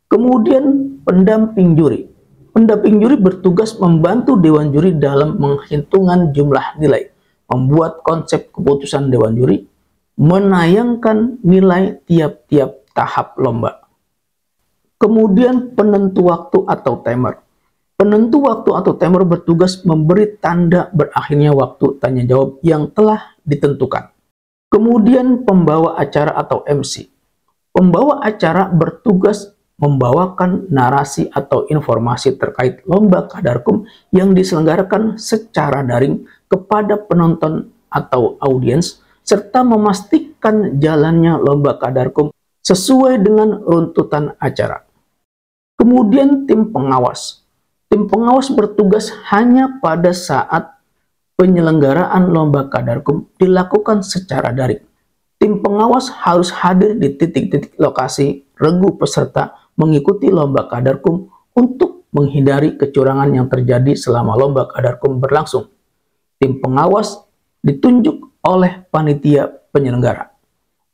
Kemudian pendamping juri. Pendamping juri bertugas membantu dewan juri dalam menghitungan jumlah nilai, membuat konsep keputusan dewan juri, menayangkan nilai tiap-tiap tahap lomba. Kemudian penentu waktu atau timer. Penentu waktu atau timer bertugas memberi tanda berakhirnya waktu tanya jawab yang telah ditentukan. Kemudian pembawa acara atau MC. Pembawa acara bertugas membawakan narasi atau informasi terkait lomba Qadarkum yang diselenggarakan secara daring kepada penonton atau audiens, serta memastikan jalannya lomba Qadarkum sesuai dengan runtutan acara. Kemudian tim pengawas. Tim pengawas bertugas hanya pada saat penyelenggaraan lomba Qadarkum dilakukan secara daring. Tim pengawas harus hadir di titik-titik lokasi regu peserta mengikuti lomba Qadarkum untuk menghindari kecurangan yang terjadi selama lomba Qadarkum berlangsung. Tim pengawas ditunjuk oleh panitia penyelenggara.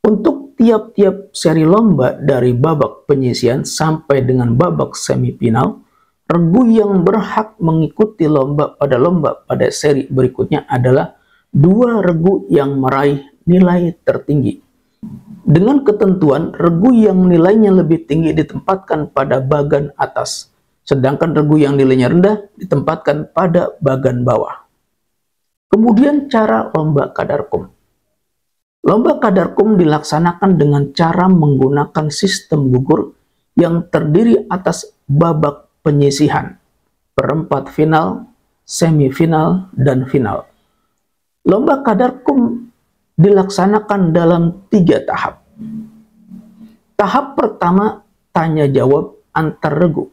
Untuk tiap-tiap seri lomba dari babak penyisian sampai dengan babak semifinal, regu yang berhak mengikuti lomba pada seri berikutnya adalah 2 regu yang meraih nilai tertinggi. Dengan ketentuan, regu yang nilainya lebih tinggi ditempatkan pada bagan atas, sedangkan regu yang nilainya rendah ditempatkan pada bagan bawah. Kemudian cara lomba Qadarkum. Lomba Qadarkum dilaksanakan dengan cara menggunakan sistem gugur yang terdiri atas babak penyisihan, perempat final, semifinal, dan final. Lomba Qadarkum dilaksanakan dalam 3 tahap. Tahap pertama, tanya jawab antar regu.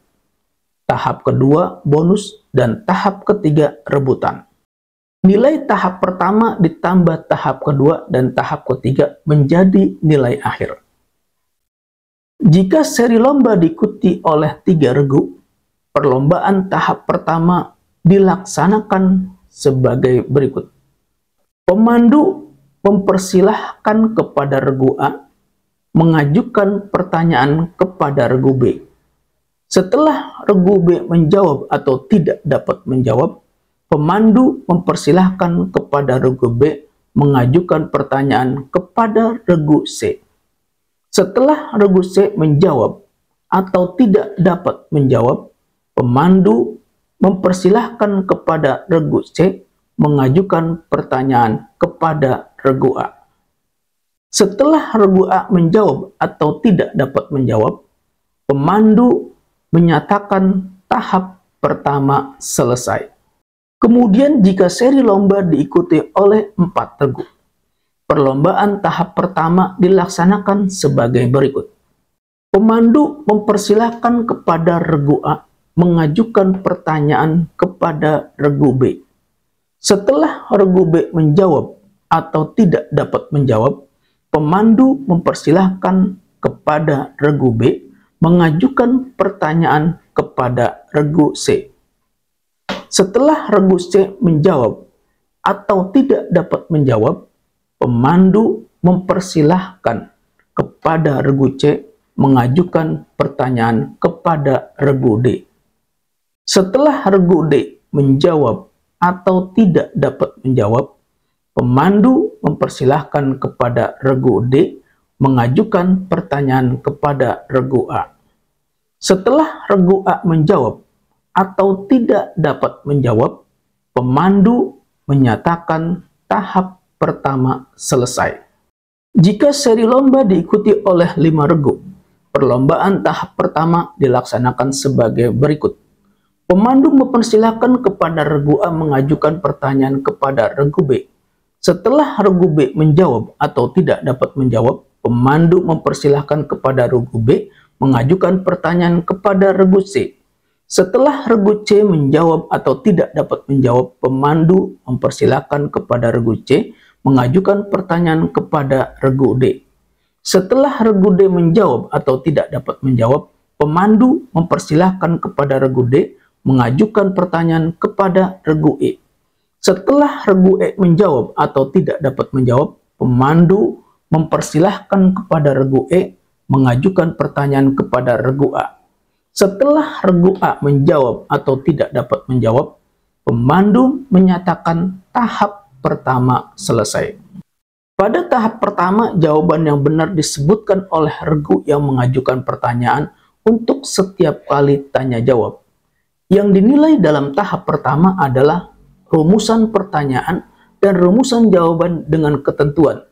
Tahap kedua, bonus, dan tahap ketiga, rebutan. Nilai tahap pertama ditambah tahap kedua dan tahap ketiga menjadi nilai akhir. Jika seri lomba diikuti oleh 3 regu, perlombaan tahap pertama dilaksanakan sebagai berikut. Pemandu mempersilahkan kepada regu A mengajukan pertanyaan kepada regu B. Setelah regu B menjawab atau tidak dapat menjawab, pemandu mempersilahkan kepada regu B mengajukan pertanyaan kepada regu C. Setelah regu C menjawab atau tidak dapat menjawab, pemandu mempersilahkan kepada regu C mengajukan pertanyaan kepada regu A. Setelah regu A menjawab atau tidak dapat menjawab, pemandu menyatakan tahap pertama selesai. Kemudian jika seri lomba diikuti oleh 4 regu, perlombaan tahap pertama dilaksanakan sebagai berikut. Pemandu mempersilahkan kepada regu A mengajukan pertanyaan kepada regu B. Setelah regu B menjawab atau tidak dapat menjawab, pemandu mempersilahkan kepada regu B mengajukan pertanyaan kepada regu C. Setelah regu C menjawab atau tidak dapat menjawab, pemandu mempersilahkan kepada regu C mengajukan pertanyaan kepada regu D. Setelah regu D menjawab atau tidak dapat menjawab, pemandu mempersilahkan kepada regu D mengajukan pertanyaan kepada regu A. Setelah regu A menjawab atau tidak dapat menjawab, pemandu menyatakan tahap pertama selesai. Jika seri lomba diikuti oleh 5 regu, perlombaan tahap pertama dilaksanakan sebagai berikut. Pemandu mempersilahkan kepada regu A mengajukan pertanyaan kepada regu B. Setelah regu B menjawab atau tidak dapat menjawab, pemandu mempersilahkan kepada regu B mengajukan pertanyaan kepada regu C. Setelah regu C menjawab atau tidak dapat menjawab, pemandu mempersilahkan kepada regu C mengajukan pertanyaan kepada regu D. Setelah regu D menjawab atau tidak dapat menjawab, pemandu mempersilahkan kepada regu D mengajukan pertanyaan kepada regu E. Setelah regu E menjawab atau tidak dapat menjawab, pemandu mempersilahkan kepada regu E mengajukan pertanyaan kepada regu A. Setelah regu A menjawab atau tidak dapat menjawab, pemandu menyatakan tahap pertama selesai. Pada tahap pertama, jawaban yang benar disebutkan oleh regu yang mengajukan pertanyaan untuk setiap kali tanya jawab. Yang dinilai dalam tahap pertama adalah rumusan pertanyaan dan rumusan jawaban dengan ketentuan.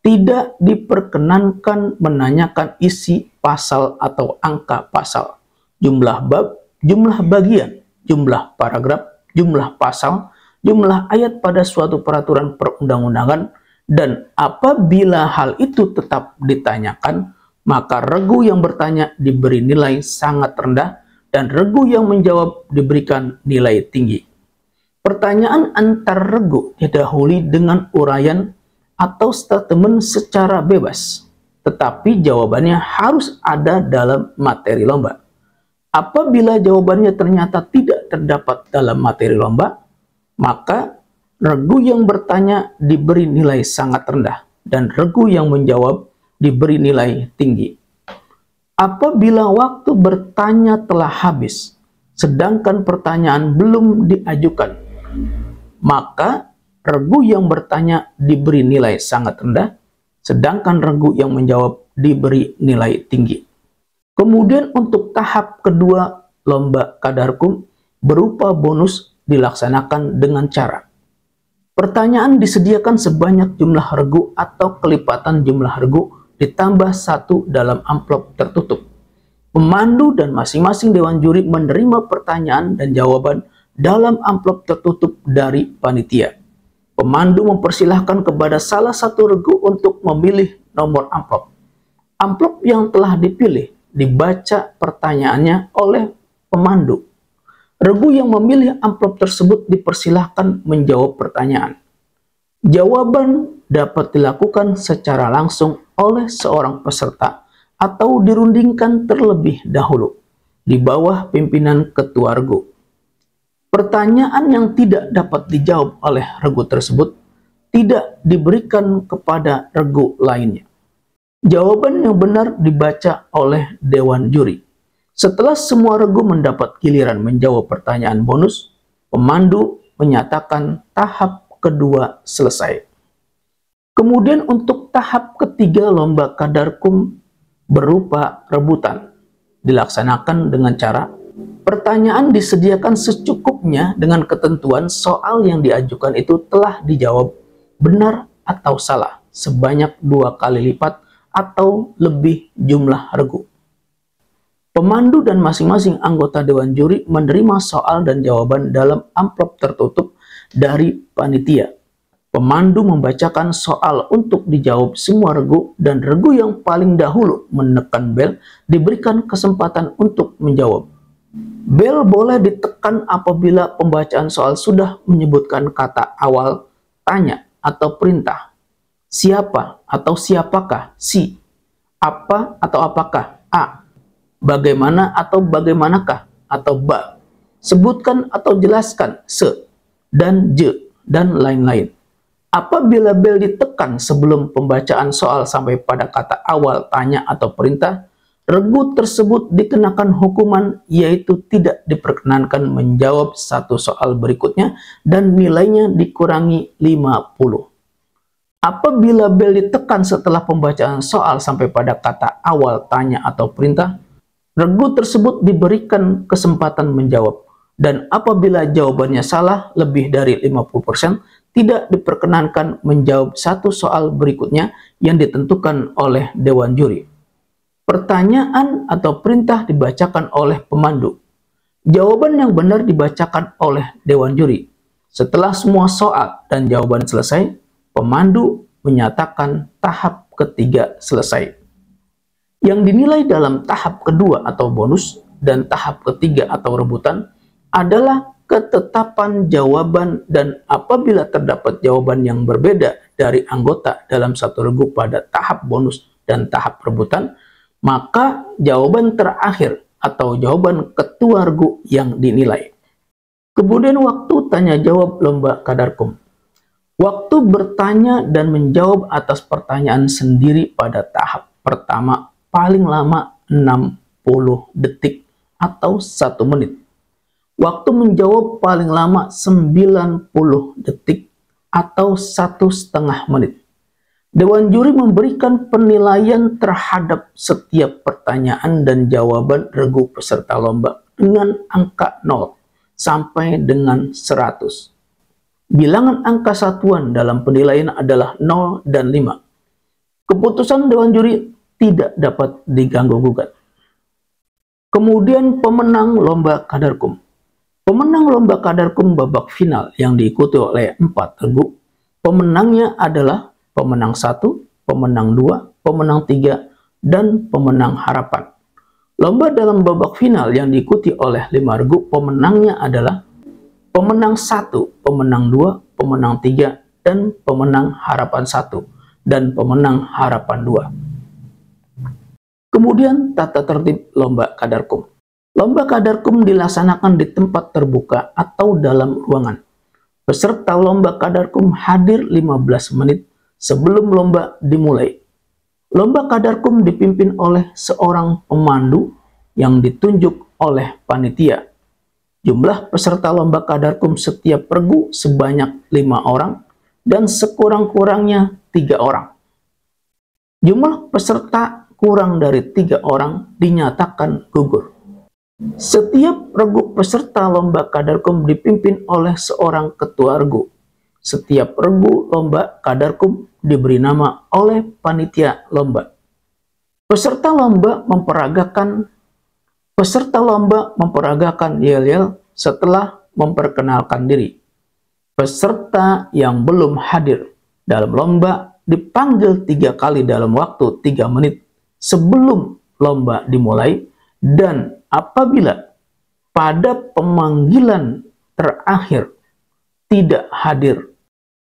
Tidak diperkenankan menanyakan isi pasal atau angka pasal, jumlah bab, jumlah bagian, jumlah paragraf, jumlah pasal, jumlah ayat pada suatu peraturan perundang-undangan, dan apabila hal itu tetap ditanyakan, maka regu yang bertanya diberi nilai sangat rendah dan regu yang menjawab diberikan nilai tinggi. Pertanyaan antar regu didahului dengan uraian atau statement secara bebas, tetapi jawabannya harus ada dalam materi lomba. Apabila jawabannya ternyata tidak terdapat dalam materi lomba, maka regu yang bertanya diberi nilai sangat rendah dan regu yang menjawab diberi nilai tinggi. Apabila waktu bertanya telah habis, sedangkan pertanyaan belum diajukan, maka regu yang bertanya diberi nilai sangat rendah, sedangkan regu yang menjawab diberi nilai tinggi. Kemudian untuk tahap kedua lomba Qadarkum berupa bonus dilaksanakan dengan cara pertanyaan disediakan sebanyak jumlah regu atau kelipatan jumlah regu ditambah 1 dalam amplop tertutup. Pemandu dan masing-masing dewan juri menerima pertanyaan dan jawaban dalam amplop tertutup dari panitia. Pemandu mempersilahkan kepada salah satu regu untuk memilih nomor amplop. Amplop yang telah dipilih dibaca pertanyaannya oleh pemandu. Regu yang memilih amplop tersebut dipersilahkan menjawab pertanyaan. Jawaban dapat dilakukan secara langsung oleh seorang peserta atau dirundingkan terlebih dahulu di bawah pimpinan ketua regu. Pertanyaan yang tidak dapat dijawab oleh regu tersebut tidak diberikan kepada regu lainnya. Jawaban yang benar dibaca oleh dewan juri. Setelah semua regu mendapat giliran menjawab pertanyaan bonus, pemandu menyatakan tahap kedua selesai. Kemudian untuk tahap ketiga lomba Qadarkum berupa rebutan dilaksanakan dengan cara pertanyaan disediakan secukupnya dengan ketentuan soal yang diajukan itu telah dijawab benar atau salah sebanyak 2 kali lipat atau lebih jumlah regu. Pemandu dan masing-masing anggota dewan juri menerima soal dan jawaban dalam amplop tertutup dari panitia. Pemandu membacakan soal untuk dijawab semua regu dan regu yang paling dahulu menekan bel diberikan kesempatan untuk menjawab. Bel boleh ditekan apabila pembacaan soal sudah menyebutkan kata awal, tanya atau perintah, siapa atau siapakah, si, apa atau apakah, a, bagaimana atau bagaimanakah, atau ba, sebutkan atau jelaskan, se, dan je, dan lain-lain. Apabila bel ditekan sebelum pembacaan soal sampai pada kata awal, tanya, atau perintah, regu tersebut dikenakan hukuman yaitu tidak diperkenankan menjawab satu soal berikutnya dan nilainya dikurangi 50. Apabila bel ditekan setelah pembacaan soal sampai pada kata awal, tanya, atau perintah, regu tersebut diberikan kesempatan menjawab. Dan apabila jawabannya salah lebih dari 50%, tidak diperkenankan menjawab satu soal berikutnya yang ditentukan oleh dewan juri. Pertanyaan atau perintah dibacakan oleh pemandu. Jawaban yang benar dibacakan oleh dewan juri. Setelah semua soal dan jawaban selesai, pemandu menyatakan tahap ketiga selesai. Yang dinilai dalam tahap kedua atau bonus dan tahap ketiga atau rebutan adalah ketetapan jawaban, dan apabila terdapat jawaban yang berbeda dari anggota dalam satu regu pada tahap bonus dan tahap rebutan, maka jawaban terakhir atau jawaban ketua regu yang dinilai. Kemudian waktu tanya jawab lomba Qadarkum. Waktu bertanya dan menjawab atas pertanyaan sendiri pada tahap pertama paling lama 60 detik atau 1 menit. Waktu menjawab paling lama 90 detik atau 1,5 menit. Dewan juri memberikan penilaian terhadap setiap pertanyaan dan jawaban regu peserta lomba dengan angka 0 sampai dengan 100. Bilangan angka satuan dalam penilaian adalah 0 dan 5. Keputusan Dewan Juri tidak dapat diganggu-gugat. Kemudian pemenang lomba Qadarkum. Pemenang lomba Qadarkum babak final yang diikuti oleh 4 regu. Pemenangnya adalah pemenang 1, pemenang 2, pemenang 3, dan pemenang harapan. Lomba dalam babak final yang diikuti oleh 5 regu, pemenangnya adalah pemenang 1, pemenang 2, pemenang 3, dan pemenang harapan 1, dan pemenang harapan 2. Kemudian tata tertib lomba Qadarkum. Lomba Qadarkum dilaksanakan di tempat terbuka atau dalam ruangan. Peserta lomba Qadarkum hadir 15 menit sebelum lomba dimulai. Lomba Qadarkum dipimpin oleh seorang pemandu yang ditunjuk oleh panitia. Jumlah peserta lomba Qadarkum setiap regu sebanyak 5 orang dan sekurang-kurangnya 3 orang. Jumlah peserta kurang dari 3 orang dinyatakan gugur. Setiap regu peserta lomba Qadarkum dipimpin oleh seorang ketua regu. Setiap regu lomba Qadarkum diberi nama oleh panitia lomba. Peserta lomba memperagakan yel-yel setelah memperkenalkan diri. Peserta yang belum hadir dalam lomba dipanggil 3 kali dalam waktu 3 menit sebelum lomba dimulai, dan apabila pada pemanggilan terakhir tidak hadir,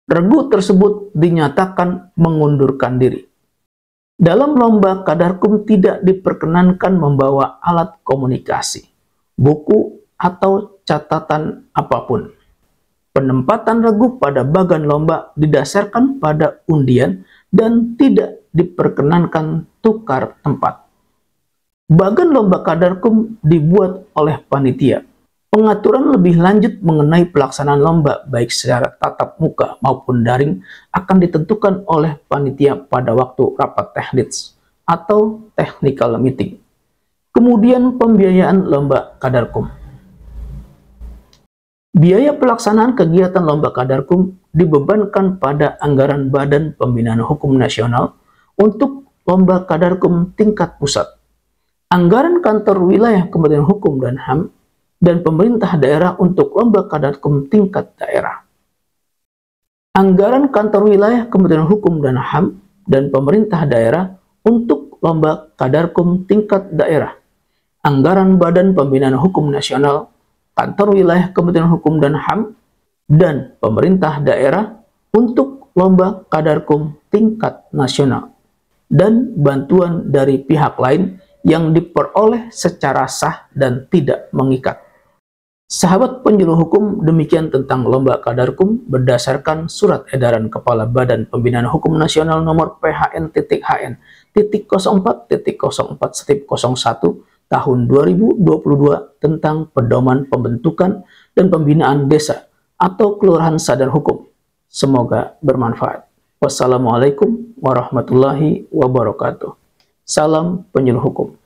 regu tersebut dinyatakan mengundurkan diri. Dalam lomba Qadarkum tidak diperkenankan membawa alat komunikasi, buku, atau catatan apapun. Penempatan regu pada bagan lomba didasarkan pada undian dan tidak diperkenankan tukar tempat. Bagan lomba Qadarkum dibuat oleh panitia. Pengaturan lebih lanjut mengenai pelaksanaan lomba baik secara tatap muka maupun daring akan ditentukan oleh panitia pada waktu rapat teknis atau technical meeting. Kemudian pembiayaan lomba Qadarkum. Biaya pelaksanaan kegiatan lomba Qadarkum dibebankan pada anggaran Badan Pembinaan Hukum Nasional untuk lomba Qadarkum tingkat pusat. Anggaran kantor wilayah Kementerian Hukum dan HAM dan pemerintah daerah untuk lomba Qadarkum tingkat daerah. Anggaran kantor wilayah Kementerian Hukum dan HAM dan pemerintah daerah untuk lomba Qadarkum tingkat daerah. Anggaran Badan Pembinaan Hukum Nasional, kantor wilayah Kementerian Hukum dan HAM, dan pemerintah daerah untuk lomba Qadarkum tingkat nasional, dan bantuan dari pihak lain yang diperoleh secara sah dan tidak mengikat. Sahabat penyuluh hukum, demikian tentang lomba Qadarkum berdasarkan Surat Edaran Kepala Badan Pembinaan Hukum Nasional nomor PHN-HN.04/01 tahun 2022 tentang pedoman pembentukan dan pembinaan desa atau kelurahan sadar hukum. Semoga bermanfaat. Wassalamualaikum warahmatullahi wabarakatuh. Salam penyuluh hukum.